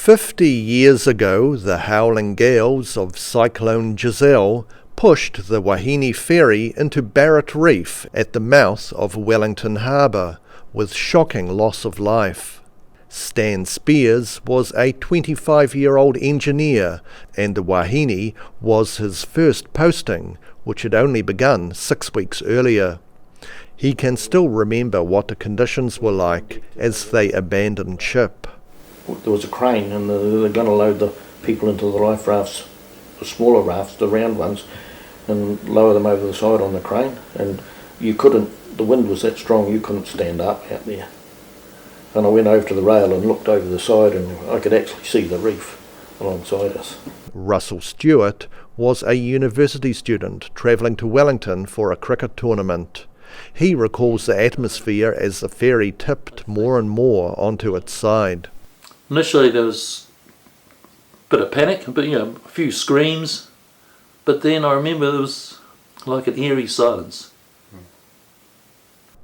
50 years ago, the howling gales of Cyclone Giselle pushed the Wahine ferry into Barrett Reef at the mouth of Wellington Harbour, with shocking loss of life. Stan Spears was a 25-year-old engineer, and the Wahine was his first posting, which had only begun 6 weeks earlier. He can still remember what the conditions were like as they abandoned ship. There was a crane and they're going to load the people into the life rafts, the smaller rafts, the round ones, and lower them over the side on the crane. And you couldn't, the wind was that strong you couldn't stand up out there. And I went over to the rail and looked over the side and I could actually see the reef alongside us. Russell Stewart was a university student travelling to Wellington for a cricket tournament. He recalls the atmosphere as the ferry tipped more and more onto its side. Initially there was a bit of panic, but a few screams, but then I remember there was like an eerie silence.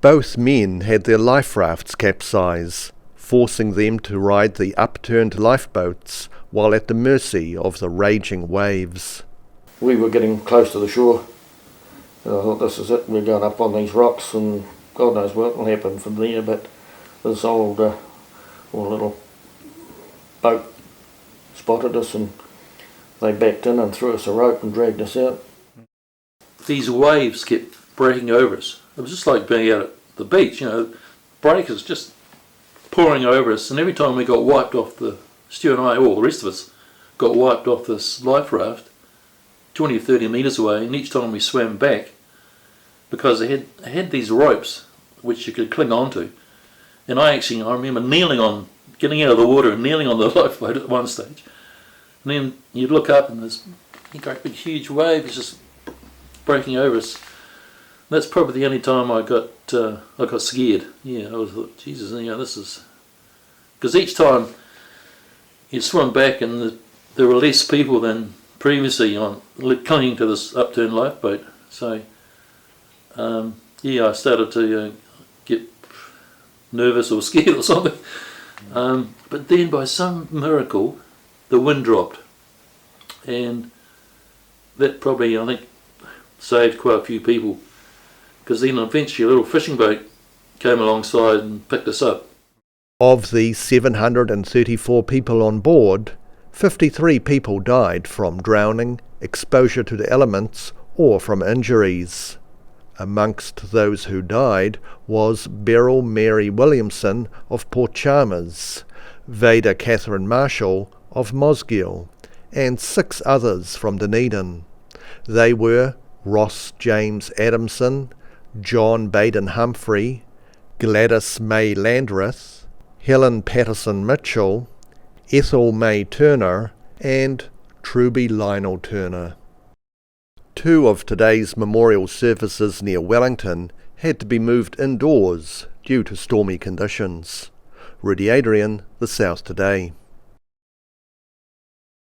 Both men had their life rafts capsize, forcing them to ride the upturned lifeboats while at the mercy of the raging waves. We were getting close to the shore. I thought, this is it, we're going up on these rocks and God knows what will happen from there, but this old little boat spotted us and they backed in and threw us a rope and dragged us out. These waves kept breaking over us. It was just like being out at the beach, breakers just pouring over us, and every time we got wiped off, Stu and I, all the rest of us, got wiped off this life raft 20 or 30 metres away, and each time we swam back, because they had these ropes which you could cling onto, and I remember getting out of the water and kneeling on the lifeboat at one stage, and then you'd look up and there's great big huge waves just breaking over us. That's probably the only time I got scared. I thought, Jesus, this is, because each time you swim back and there were less people than previously clinging to this upturned lifeboat. So I started to get nervous or scared or something. But then by some miracle, the wind dropped, and that probably, I think, saved quite a few people, because then eventually a little fishing boat came alongside and picked us up. Of the 734 people on board, 53 people died from drowning, exposure to the elements, or from injuries. Amongst those who died was Beryl Mary Williamson of Port Chalmers, Veda Catherine Marshall of Mosgiel, and 6 others from Dunedin. They were Ross James Adamson, John Baden Humphrey, Gladys May Landreth, Helen Patterson Mitchell, Ethel May Turner, and Truby Lionel Turner. 2 of today's memorial services near Wellington had to be moved indoors due to stormy conditions. Rudy Adrian, The South Today.